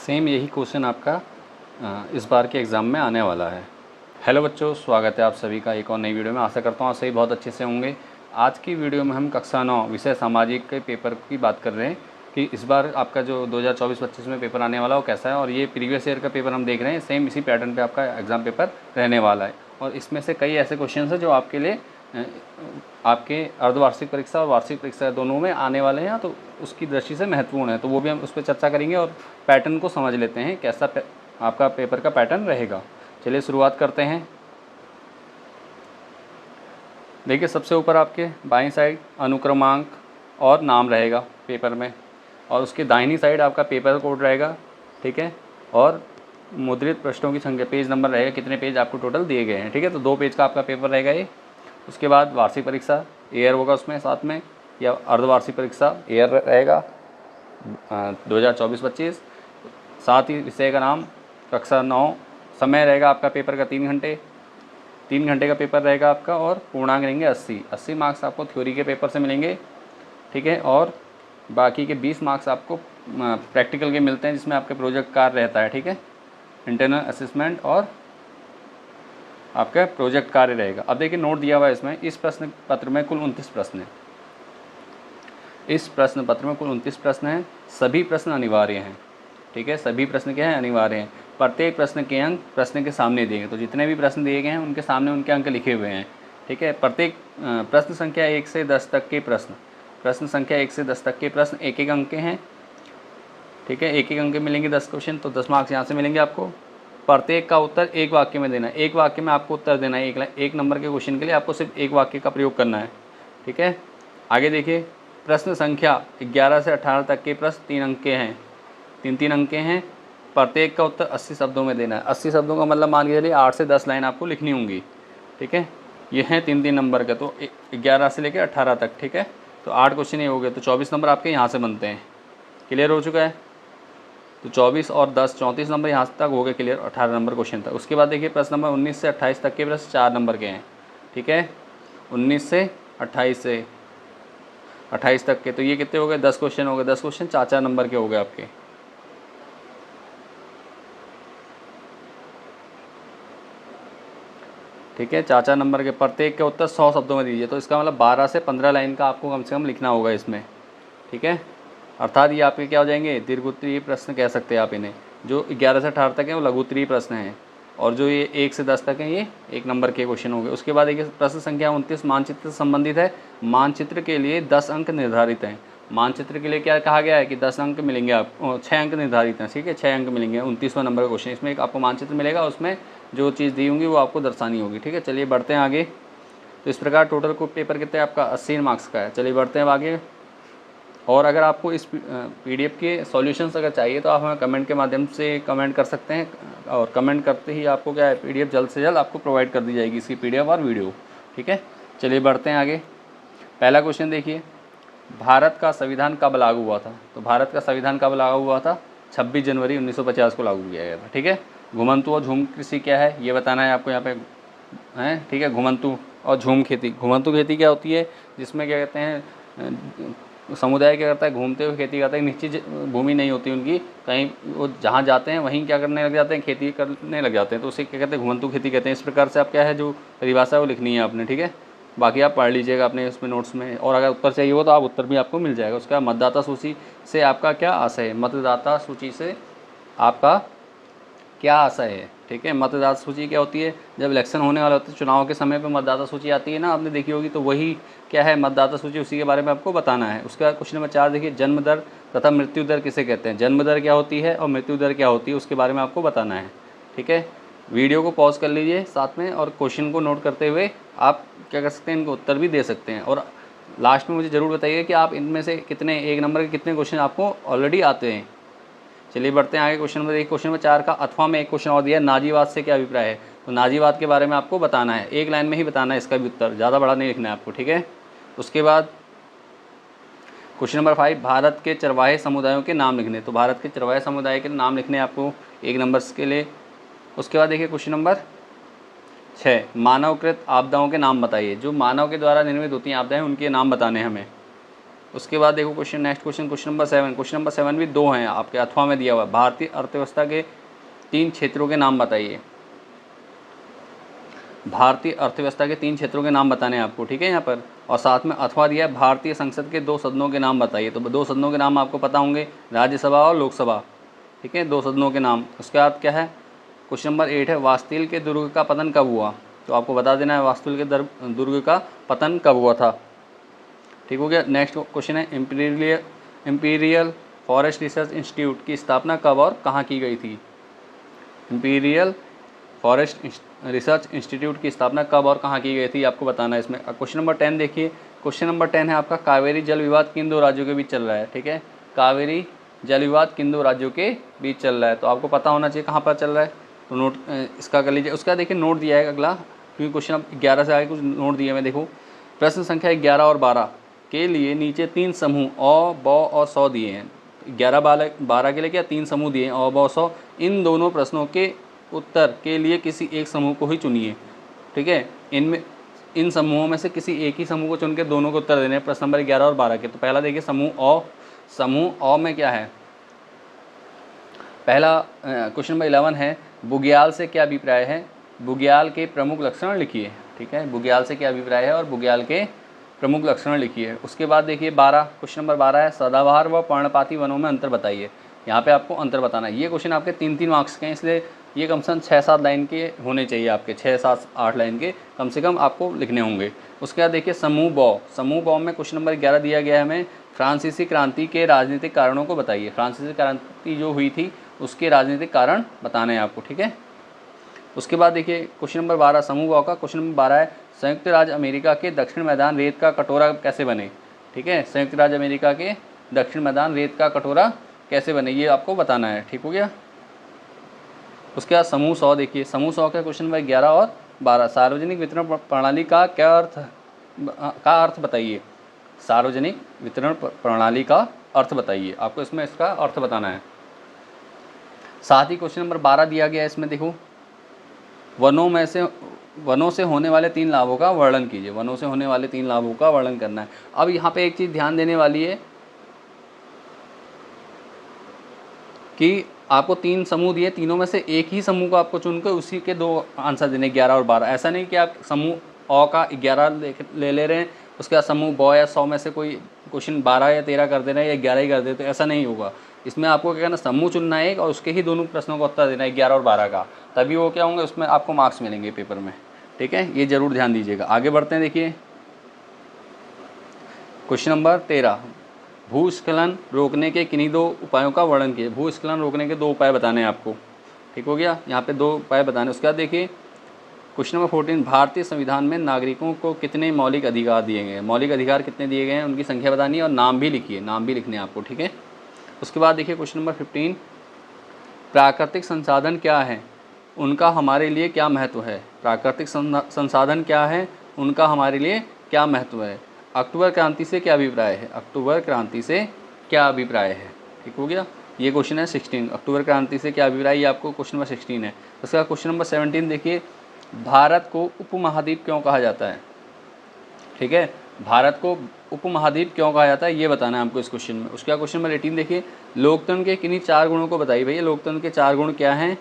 Same यही question आपका इस बार के एग्ज़ाम में आने वाला है। हेलो बच्चों, स्वागत है आप सभी का एक और नई वीडियो में। आशा करता हूँ आप सभी बहुत अच्छे से होंगे। आज की वीडियो में हम कक्षा 9 विषय सामाजिक के पेपर की बात कर रहे हैं कि इस बार आपका जो 2024-25 में पेपर आने वाला है वो कैसा है, और ये प्रीवियस ईयर का पेपर हम देख रहे हैं। सेम इसी पैटर्न पे आपका एग्ज़ाम पेपर रहने वाला है, और इसमें से कई ऐसे क्वेश्चन हैं जो आपके लिए आपके अर्धवार्षिक परीक्षा और वार्षिक परीक्षा दोनों में आने वाले हैं, तो उसकी दृष्टि से महत्वपूर्ण है। तो वो भी हम उस पर चर्चा करेंगे और पैटर्न को समझ लेते हैं कैसा आपका पेपर का पैटर्न रहेगा। चलिए शुरुआत करते हैं। देखिए, सबसे ऊपर आपके बाईं साइड अनुक्रमांक और नाम रहेगा पेपर में, और उसके दाहिनी साइड आपका पेपर कोड रहेगा, ठीक है। और मुद्रित पृष्ठों की संख्या, पेज नंबर रहेगा, कितने पेज आपको टोटल दिए गए हैं, ठीक है। तो 2 पेज का आपका पेपर रहेगा ये। उसके बाद वार्षिक परीक्षा ईयर होगा उसमें साथ में, या अर्धवार्षिक परीक्षा ईयर रहेगा 2024-25। साथ ही विषय का नाम कक्षा 9, समय रहेगा आपका पेपर का 3 घंटे का पेपर रहेगा आपका, और पूर्णांक रहेंगे 80 मार्क्स आपको थ्योरी के पेपर से मिलेंगे, ठीक है। और बाकी के 20 मार्क्स आपको प्रैक्टिकल के मिलते हैं, जिसमें आपके प्रोजेक्ट कार्य रहता है, ठीक है। इंटरनल असेसमेंट और आपका प्रोजेक्ट कार्य रहेगा। अब देखिए, नोट दिया हुआ है इसमें, इस प्रश्न पत्र में कुल 29 प्रश्न हैं। इस प्रश्न पत्र में कुल 29 प्रश्न हैं। सभी प्रश्न अनिवार्य हैं, ठीक है। सभी प्रश्न क्या हैं? अनिवार्य हैं। प्रत्येक प्रश्न के अंक प्रश्न के सामने दिए गए, तो जितने भी प्रश्न दिए गए हैं उनके सामने उनके अंक लिखे हुए हैं, ठीक है। प्रत्येक प्रश्न संख्या 1 से 10 तक के प्रश्न संख्या 1 से 10 तक के प्रश्न 1-1 अंक के हैं, ठीक है। 1-1 अंक के मिलेंगे 10 क्वेश्चन, तो 10 मार्क्स यहाँ से मिलेंगे आपको। प्रत्येक का उत्तर एक वाक्य में देना है, एक वाक्य में आपको उत्तर देना है। एक नंबर के क्वेश्चन के लिए आपको सिर्फ एक वाक्य का प्रयोग करना है, ठीक है। आगे देखिए, प्रश्न संख्या 11 से 18 तक के प्रश्न 3 अंक के हैं, 3-3 अंक के हैं। प्रत्येक का उत्तर 80 शब्दों में देना है। 80 शब्दों का मतलब मान के चलिए 8 से 10 लाइन आपको लिखनी होंगी, ठीक है। ये हैं 3-3 नंबर का, तो 11 से लेकर 18 तक, ठीक है। तो 8 क्वेश्चन ये हो गए, तो 24 नंबर आपके यहाँ से बनते हैं। क्लियर हो चुका है? तो 24 और 10 34 नंबर यहाँ तक हो गए क्लियर, 18 नंबर क्वेश्चन तक। उसके बाद देखिए, प्रश्न नंबर 19 से 28 तक के प्रश्न 4 नंबर के हैं, ठीक है। 19 से 28 तक के, तो ये कितने हो गए? 10 क्वेश्चन हो गए। 10 क्वेश्चन 4-4 नंबर के हो गए आपके, ठीक है। 4-4 नंबर के। प्रत्येक के उत्तर 100 शब्दों में दीजिए, तो इसका मतलब 12 से 15 लाइन का आपको कम से कम लिखना होगा इसमें, ठीक है। अर्थात ये आपके क्या हो जाएंगे? दीर्घोत्तरीय प्रश्न कह सकते हैं आप इन्हें। जो 11 से 18 तक हैं वो लघुत्तरीय प्रश्न हैं, और जो ये 1 से 10 तक हैं ये 1 नंबर के क्वेश्चन हो गए। उसके बाद देखिए, प्रश्न संख्या 29 मानचित्र से संबंधित है। मानचित्र के लिए 10 अंक निर्धारित हैं। मानचित्र के लिए क्या कहा गया है कि 10 अंक मिलेंगे आपको, 6 अंक निर्धारित हैं, ठीक है। 6 अंक मिलेंगे। 29वां नंबर का क्वेश्चन, इसमें एक आपको मानचित्र मिलेगा, उसमें जो चीज़ दी होंगी वो आपको दर्शानी होगी, ठीक है। चलिए बढ़ते हैं आगे। तो इस प्रकार टोटल को पेपर कितने आपका 80 मार्क्स का है। चलिए बढ़ते हैं आगे। और अगर आपको इस पीडीएफ के सॉल्यूशंस अगर चाहिए तो आप हमें कमेंट के माध्यम से कमेंट कर सकते हैं, और कमेंट करते ही आपको क्या है, पीडीएफ जल्द से जल्द आपको प्रोवाइड कर दी जाएगी, इसकी पीडीएफ और वीडियो, ठीक है। चलिए बढ़ते हैं आगे। पहला क्वेश्चन देखिए, भारत का संविधान कब लागू हुआ था? तो भारत का संविधान कब लागू हुआ था? 26 जनवरी 1950 को लागू किया गया था, ठीक है। घुमंतु और झूम कृषि क्या है ये बताना है आपको यहाँ पे, है, ठीक है। घुमंतु और झूम खेती। घुमंतु खेती क्या होती है? जिसमें क्या कहते हैं, समुदाय क्या करता है, घूमते हुए खेती करता है। निश्चित भूमि नहीं होती उनकी, कहीं वो जहाँ जाते हैं वहीं क्या करने लग जाते हैं, खेती करने लग जाते हैं, तो उसे क्या कहते हैं, घुमंतु खेती कहते हैं। इस प्रकार से आप क्या है, जो परिभाषा है वो लिखनी है आपने, ठीक है। बाकी आप पढ़ लीजिएगा अपने उसमें नोट्स में, और अगर उत्तर चाहिए हो तो आप उत्तर भी आपको मिल जाएगा। उसका मतदाता सूची से आपका क्या आशय है? मतदाता सूची से आपका क्या आशय है, ठीक है। मतदाता सूची क्या होती है? जब इलेक्शन होने वाला होता है, चुनाव के समय पे मतदाता सूची आती है ना, आपने देखी होगी, तो वही क्या है, मतदाता सूची, उसी के बारे में आपको बताना है। उसका क्वेश्चन नंबर 4 देखिए, जन्म दर तथा मृत्यु दर किसे कहते हैं? जन्म दर क्या होती है और मृत्यु दर क्या होती है, उसके बारे में आपको बताना है, ठीक है। वीडियो को पॉज कर लीजिए साथ में, और क्वेश्चन को नोट करते हुए आप क्या कर सकते हैं, इनको उत्तर भी दे सकते हैं। और लास्ट में मुझे ज़रूर बताइए कि आप इनमें से कितने, 1 नंबर के कितने क्वेश्चन आपको ऑलरेडी आते हैं। चलिए बढ़ते हैं आगे। क्वेश्चन नंबर 1, क्वेश्चन नंबर 4 का अथवा में एक क्वेश्चन और दिया है, नाजीवाद से क्या अभिप्राय है? तो नाजीवाद के बारे में आपको बताना है, 1 लाइन में ही बताना है इसका भी उत्तर, ज़्यादा बड़ा नहीं लिखना है आपको, ठीक है। उसके बाद क्वेश्चन नंबर 5, भारत के चरवाहे समुदायों के नाम लिखने। तो भारत के चरवाहे समुदाय के नाम लिखने आपको 1 नंबर के लिए। उसके बाद देखिए, क्वेश्चन नंबर 6, मानवकृत आपदाओं के नाम बताइए। जो मानव के द्वारा निर्मित होती हैं आपदाएँ, उनके नाम बताने हमें, उसके बाद देखो question, next question, question number 7 भी 2 हैं आपके अथवा में दिया हुआ है। भारतीय अर्थव्यवस्था के 3 क्षेत्रों के नाम बताइए। भारतीय अर्थव्यवस्था के 3 क्षेत्रों के नाम बताने हैं आपको, ठीक है यहाँ पर। और साथ में अथवा दिया है, भारतीय संसद के 2 सदनों के नाम बताइए। तो 2 सदनों के नाम आपको पता होंगे, राज्यसभा और लोकसभा, ठीक है, 2 सदनों के नाम। उसके बाद क्या है, क्वेश्चन नंबर 8 है, वास्तिल के दुर्ग का पतन कब हुआ। तो आपको बता देना है वास्तिल के दुर्ग का पतन कब हुआ था, ठीक हो गया। नेक्स्ट क्वेश्चन है, इंपीरियल फॉरेस्ट रिसर्च इंस्टीट्यूट की स्थापना कब और कहाँ की गई थी। इंपीरियल फॉरेस्ट रिसर्च इंस्टीट्यूट की स्थापना कब और कहाँ की गई थी, आपको बताना है इसमें। क्वेश्चन नंबर 10 देखिए, क्वेश्चन नंबर 10 है आपका, कावेरी जल विवाद किन 2 राज्यों के बीच चल रहा है, ठीक है। कावेरी जल विवाद किन 2 राज्यों के बीच चल रहा है, तो आपको पता होना चाहिए कहाँ पर चल रहा है। तो नोट इसका कर लीजिए। उसका देखिए नोट दिया है अगला, क्योंकि क्वेश्चन अब 11 से आगे कुछ नोट दिए मैं देखो। प्रश्न संख्या 11 और 12 के लिए नीचे 3 समूह अ, ब और 100 दिए हैं। 11 12 के लिए क्या 3 समूह दिए हैं, अ, ब, 100। इन दोनों प्रश्नों के उत्तर के लिए किसी एक समूह को ही चुनिए, ठीक है। इन समूहों में से किसी एक ही समूह को चुन के दोनों को उत्तर देने हैं, प्रश्न नंबर 11 और 12 के। तो पहला देखिए समूह अ में क्या है, पहला क्वेश्चन नंबर 11 है, बुग्याल से क्या अभिप्राय है, बुग्याल के प्रमुख लक्षण लिखिए, ठीक है। बुग्याल से क्या अभिप्राय है और बुग्याल के प्रमुख लक्षण लिखिए। उसके बाद देखिए 12, क्वेश्चन नंबर 12 है, सदाबहार व पर्णपाती वनों में अंतर बताइए। यहाँ पे आपको अंतर बताना है। ये क्वेश्चन आपके 3-3 मार्क्स के हैं, इसलिए ये कम से कम 6-7 लाइन के होने चाहिए आपके, 6-7-8 लाइन के कम से कम आपको लिखने होंगे। उसके बाद देखिए समूह ब में क्वेश्चन नंबर 11 दिया गया है हमें, फ्रांसीसी क्रांति के राजनीतिक कारणों को बताइए। फ्रांसीसी क्रांति जो हुई थी उसके राजनीतिक कारण बताने हैं आपको, ठीक है। उसके बाद देखिए क्वेश्चन नंबर 12 समूह ब का क्वेश्चन नंबर 12 है, संयुक्त राज्य अमेरिका के दक्षिण मैदान रेत का कटोरा कैसे बने, ठीक है। संयुक्त राज्य अमेरिका के दक्षिण मैदान रेत का कटोरा कैसे बने, ये आपको बताना है, ठीक हो गया। उसके बाद समूह 100 देखिए, समूह 100 का क्वेश्चन नंबर 11 और 12, सार्वजनिक वितरण प्रणाली का क्या अर्थ बताइए। सार्वजनिक वितरण प्रणाली का अर्थ बताइए, आपको इसमें इसका अर्थ बताना है। साथ ही क्वेश्चन नंबर 12 दिया गया है, इसमें देखो, वनों से होने वाले 3 लाभों का वर्णन कीजिए। वनों से होने वाले 3 लाभों का वर्णन करना है। अब यहाँ पे एक चीज़ ध्यान देने वाली है कि आपको 3 समूह दिए, तीनों में से एक ही समूह को आपको चुनकर उसी के 2 आंसर देने, 11 और 12। ऐसा नहीं कि आप समूह अ का 11 ले रहे हैं, उसके बाद समूह ब या 100 में से कोई क्वेश्चन 12 या 13 कर दे रहे हैं या 11 ही कर देते, तो ऐसा नहीं होगा। इसमें आपको क्या करना, समूह चुनना है एक और उसके ही दोनों प्रश्नों का उत्तर देना है 11 और 12 का, तभी वो क्या होंगे, उसमें आपको मार्क्स मिलेंगे पेपर में, ठीक है। ये जरूर ध्यान दीजिएगा। आगे बढ़ते हैं, देखिए क्वेश्चन नंबर 13, भूस्खलन रोकने के किन्हीं 2 उपायों का वर्णन कीजिए। भूस्खलन रोकने के 2 उपाय बताने हैं आपको, ठीक हो गया। यहाँ पे 2 उपाय बताने। उसके बाद देखिए क्वेश्चन नंबर 14, भारतीय संविधान में नागरिकों को कितने मौलिक अधिकार दिए गए हैं। मौलिक अधिकार कितने दिए गए हैं, उनकी संख्या बतानी है और नाम भी लिखिए, नाम भी लिखने हैं आपको, ठीक है। उसके बाद देखिए क्वेश्चन नंबर 15, प्राकृतिक संसाधन क्या है, उनका हमारे लिए क्या महत्व है। प्राकृतिक संसाधन क्या है, उनका हमारे लिए क्या महत्व है। अक्टूबर क्रांति से क्या अभिप्राय है, अक्टूबर क्रांति से क्या अभिप्राय है, ठीक हो गया। ये क्वेश्चन है 16, अक्टूबर क्रांति से क्या अभिप्राय, ये आपको क्वेश्चन नंबर 16 है। उसके बाद क्वेश्चन नंबर 17 देखिए, भारत को उपमहाद्वीप क्यों कहा जाता है, ठीक है। भारत को उपमहाद्वीप क्यों कहा जाता है, ये बताना है हमको इस क्वेश्चन में। उसके बाद क्वेश्चन नंबर 18 देखिए, लोकतंत्र के किन्हीं 4 गुणों को बताइए। भैया लोकतंत्र के 4 गुण क्या हैं,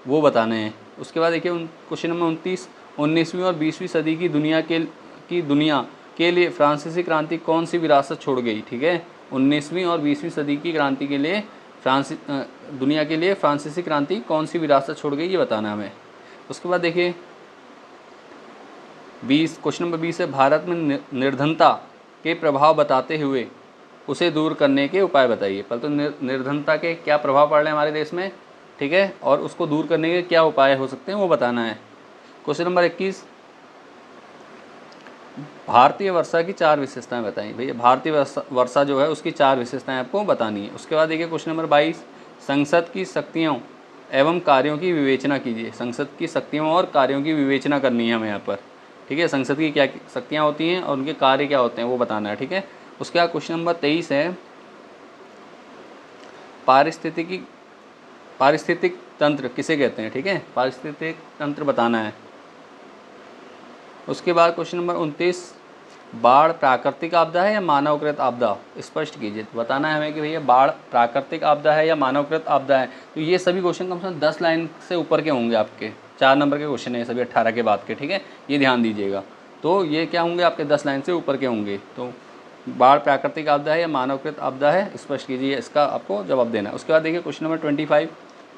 वो बताने हैं। उसके बाद देखिए क्वेश्चन नंबर 29, 19वीं और 20वीं सदी की दुनिया के लिए फ्रांसीसी क्रांति कौन सी विरासत छोड़ गई, ठीक है। 19वीं और 20वीं सदी की क्रांति के लिए दुनिया के लिए फ्रांसीसी क्रांति कौन सी विरासत छोड़ गई, ये बताना है हमें। उसके बाद देखिए 20, क्वेश्चन नंबर 20 है, भारत में निर्धनता के प्रभाव बताते हुए उसे दूर करने के उपाय बताइए। पहले तो निर्धनता के क्या प्रभाव पड़ रहे हैं हमारे देश में, ठीक है, और उसको दूर करने के क्या उपाय हो सकते हैं वो बताना है। क्वेश्चन नंबर 21, भारतीय वर्षा की 4 विशेषताएं बताइए। भैया भारतीय वर्षा जो है उसकी 4 विशेषताएं आपको बतानी है। उसके बाद देखिए क्वेश्चन नंबर 22, संसद की शक्तियों एवं कार्यों की विवेचना कीजिए। संसद की शक्तियों और कार्यों की विवेचना करनी है हमें यहाँ पर, ठीक है। संसद की क्या शक्तियाँ होती हैं और उनके कार्य क्या होते हैं वो बताना है, ठीक है। उसके बाद क्वेश्चन नंबर 23 है, पारिस्थितिक तंत्र किसे कहते हैं, ठीक है। पारिस्थितिक तंत्र बताना है। उसके बाद क्वेश्चन नंबर 29, बाढ़ प्राकृतिक आपदा है या मानवकृत आपदा, स्पष्ट कीजिए। तो बताना है हमें कि भैया बाढ़ प्राकृतिक आपदा है या मानवकृत आपदा है। तो ये सभी क्वेश्चन कम से कम 10 लाइन से ऊपर के होंगे आपके, 4 नंबर के क्वेश्चन है सभी 18 के बाद के, ठीक है, ये ध्यान दीजिएगा। तो ये क्या होंगे आपके 10 लाइन से ऊपर के होंगे। तो बाढ़ प्राकृतिक आपदा है या मानवकृत आपदा है, स्पष्ट कीजिए, इसका आपको जवाब देना है। उसके बाद देखिए क्वेश्चन नंबर 25,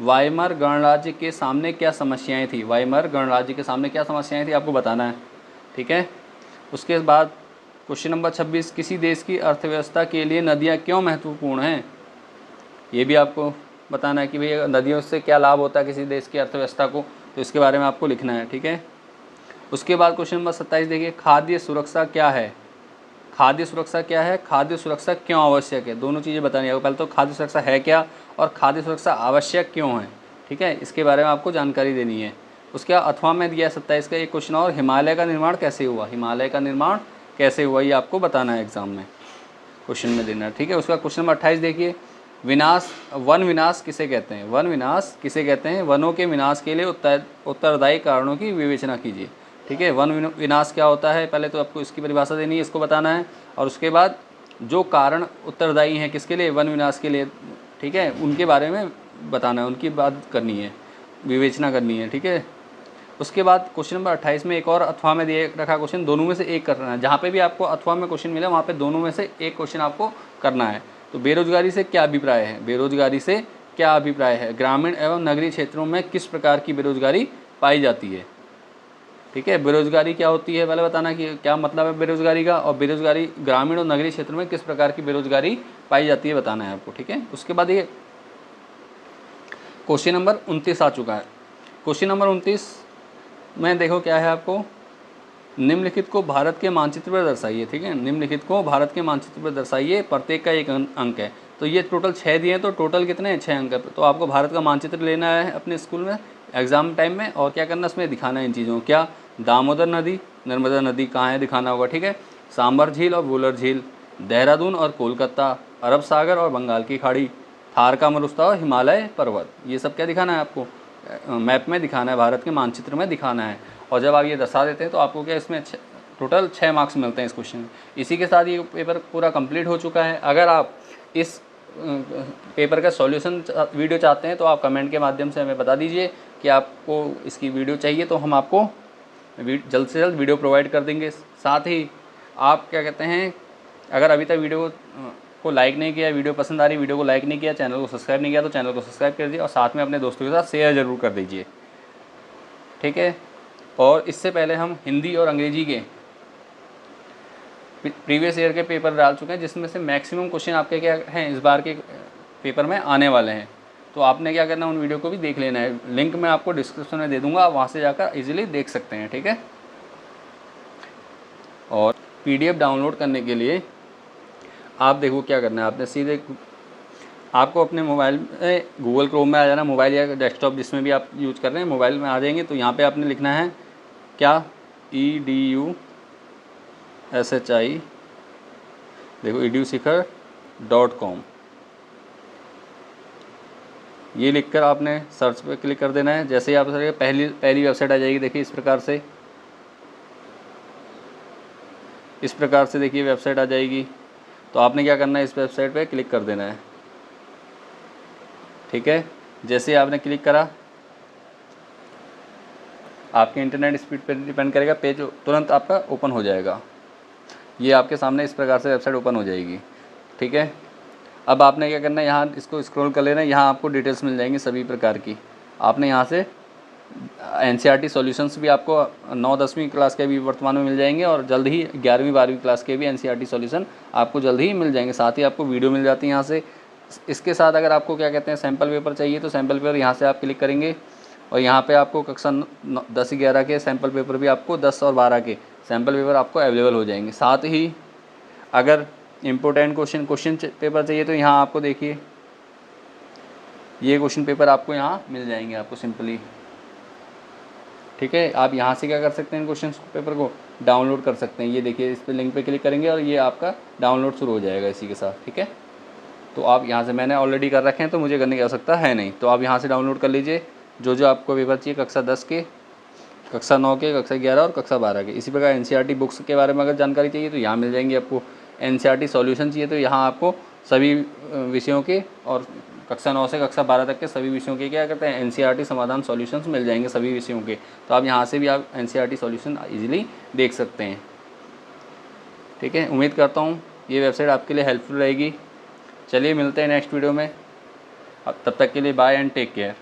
वाइमर गणराज्य के सामने क्या समस्याएं थी। वाइमर गणराज्य के सामने क्या समस्याएं थी आपको बताना है, ठीक है। उसके बाद क्वेश्चन नंबर 26, किसी देश की अर्थव्यवस्था के लिए नदियाँ क्यों महत्वपूर्ण हैं, ये भी आपको बताना है कि भैया नदियों से क्या लाभ होता है किसी देश की अर्थव्यवस्था को, तो इसके बारे में आपको लिखना है, ठीक है। उसके बाद क्वेश्चन नंबर 27 देखिए, खाद्य सुरक्षा क्या है। खाद्य सुरक्षा क्या है, खाद्य सुरक्षा क्यों आवश्यक है, दोनों चीज़ें बतानी है। पहले तो खाद्य सुरक्षा है क्या और खाद्य सुरक्षा आवश्यक क्यों है, ठीक है, इसके बारे में आपको जानकारी देनी है। उसके बाद अथवा में दिया 27 का एक क्वेश्चन और, हिमालय का निर्माण कैसे हुआ। हिमालय का निर्माण कैसे हुआ ये आपको बताना है, एग्जाम में क्वेश्चन में देना है, ठीक है। उसका क्वेश्चन नंबर 28 देखिए, वन विनाश किसे कहते हैं। वन विनाश किसे कहते हैं, वनों के विनाश के लिए उत्तरदायी कारणों की विवेचना कीजिए, ठीक है। वन विनाश क्या होता है, पहले तो आपको इसकी परिभाषा देनी है, इसको बताना है, और उसके बाद जो कारण उत्तरदायी हैं किसके लिए, वन विनाश के लिए, ठीक है, उनके बारे में बताना है, उनकी बात करनी है, विवेचना करनी है, ठीक है। उसके बाद क्वेश्चन नंबर 28 में एक और अथवा में दिए रखा क्वेश्चन, दोनों में से एक करना है। जहाँ पे भी आपको अथवा में क्वेश्चन मिला वहाँ पे दोनों में से एक क्वेश्चन आपको करना है। तो बेरोजगारी से क्या अभिप्राय है, बेरोजगारी से क्या अभिप्राय है, ग्रामीण एवं नगरीय क्षेत्रों में किस प्रकार की बेरोजगारी पाई जाती है, ठीक है। बेरोजगारी क्या होती है पहले बताना कि क्या मतलब है बेरोजगारी का, और बेरोजगारी ग्रामीण और नगरीय क्षेत्र में किस प्रकार की बेरोजगारी पाई जाती है बताना है आपको, ठीक है। उसके बाद ये क्वेश्चन नंबर 29 आ चुका है। क्वेश्चन नंबर 29 में देखो क्या है आपको, निम्नलिखित को भारत के मानचित्र पर दर्शाइए, ठीक है। निम्नलिखित को भारत के मानचित्र पर दर्शाइए, प्रत्येक का एक अंक है। तो ये टोटल 6 दिए हैं, तो टोटल कितने हैं, 6 अंक है। तो आपको भारत का मानचित्र लेना है अपने स्कूल में एग्जाम टाइम में, और क्या करना उसमें दिखाना है इन चीज़ों, क्या दामोदर नदी, नर्मदा नदी कहाँ है दिखाना होगा, ठीक है। सांबर झील और वुलर झील, देहरादून और कोलकाता, अरब सागर और बंगाल की खाड़ी, थार का मरुस्थल और हिमालय पर्वत, ये सब क्या दिखाना है आपको मैप में दिखाना है, भारत के मानचित्र में दिखाना है। और जब आप ये दर्शा देते हैं तो आपको क्या इसमें टोटल 6 मार्क्स मिलते हैं इस क्वेश्चन में। इसी के साथ ये पेपर पूरा कंप्लीट हो चुका है। अगर आप इस पेपर का सॉल्यूशन वीडियो चाहते हैं तो आप कमेंट के माध्यम से हमें बता दीजिए कि आपको इसकी वीडियो चाहिए, तो हम आपको जल्द से जल्द वीडियो प्रोवाइड कर देंगे। साथ ही आप क्या कहते हैं, अगर अभी तक वीडियो को लाइक नहीं किया, वीडियो पसंद आ रही, वीडियो को लाइक नहीं किया, चैनल को सब्सक्राइब नहीं किया तो चैनल को सब्सक्राइब कर दीजिए, और साथ में अपने दोस्तों के साथ शेयर ज़रूर कर दीजिए, ठीक है। और इससे पहले हम हिंदी और अंग्रेजी के प्रीवियस ईयर के पेपर डाल चुके हैं, जिसमें से मैक्सिमम क्वेश्चन आपके क्या हैं इस बार के पेपर में आने वाले हैं। तो आपने क्या करना है, उन वीडियो को भी देख लेना है, लिंक मैं आपको डिस्क्रिप्शन में दे दूँगा, आप वहाँ से जाकर ईजिली देख सकते हैं, ठीक है। और PDF डाउनलोड करने के लिए आप देखो क्या करना है, आपने सीधे आपको अपने मोबाइल में गूगल क्रोम में आ जाना, मोबाइल या डेस्कटॉप जिसमें भी आप यूज़ कर रहे हैं, मोबाइल में आ जाएंगे। तो यहाँ पे आपने लिखना है क्या, EDUSHI, देखो edusikhar.com, ये लिखकर आपने सर्च पे क्लिक कर देना है। जैसे ही आप पहली वेबसाइट आ जाएगी, देखिए इस प्रकार से देखिए वेबसाइट आ जाएगी। तो आपने क्या करना है, इस वेबसाइट पे क्लिक कर देना है, ठीक है। जैसे आपने क्लिक करा, आपके इंटरनेट स्पीड पर डिपेंड करेगा, पेज तुरंत आपका ओपन हो जाएगा। ये आपके सामने इस प्रकार से वेबसाइट ओपन हो जाएगी, ठीक है। अब आपने क्या करना है, यहाँ इसको स्क्रॉल कर लेना है, यहाँ आपको डिटेल्स मिल जाएंगी सभी प्रकार की। आपने यहाँ से NCERT सॉल्यूशंस भी आपको 9-10वीं क्लास के भी वर्तमान में मिल जाएंगे, और जल्द ही 11वीं-12वीं क्लास के भी NCERT सॉल्यूशन आपको जल्द ही मिल जाएंगे। साथ ही आपको वीडियो मिल जाती है यहाँ से। इसके साथ अगर आपको क्या कहते हैं सैम्पल पेपर चाहिए, तो सैम्पल पेपर यहाँ से आप क्लिक करेंगे, और यहाँ पे आपको कक्षा 10-11 के सैम्पल पेपर भी आपको 10 और 12 के सैम्पल पेपर आपको अवेलेबल हो जाएंगे। साथ ही अगर इम्पोर्टेंट क्वेश्चन पेपर चाहिए तो यहाँ आपको देखिए ये क्वेश्चन पेपर आपको यहाँ मिल जाएंगे आपको सिंपली, ठीक है। आप यहाँ से क्या कर सकते हैं, क्वेश्चन पेपर को डाउनलोड कर सकते हैं। ये देखिए, इस पर लिंक पे क्लिक करेंगे और ये आपका डाउनलोड शुरू हो जाएगा इसी के साथ, ठीक है। तो आप यहाँ से, मैंने ऑलरेडी कर रखे हैं तो मुझे करने की आवश्यकता है नहीं, तो आप यहाँ से डाउनलोड कर लीजिए जो आपको पेपर चाहिए कक्षा 10 के। कक्षा 9 के, कक्षा 11 और कक्षा 12 के। इसी प्रकार एनसीईआरटी बुक्स के बारे में अगर जानकारी चाहिए तो यहाँ मिल जाएंगी आपको। एनसीईआरटी सॉल्यूशन चाहिए तो यहाँ आपको सभी विषयों के और कक्षा 9 से कक्षा 12 तक के सभी विषयों के क्या करते हैं एनसीईआरटी समाधान सॉल्यूशंस मिल जाएंगे सभी विषयों के। तो आप यहाँ से भी आप एनसीईआरटी सॉल्यूशन इजीली देख सकते हैं। ठीक है, उम्मीद करता हूँ ये वेबसाइट आपके लिए हेल्पफुल रहेगी। चलिए मिलते हैं नेक्स्ट वीडियो में, अब तब तक के लिए बाय एंड टेक केयर।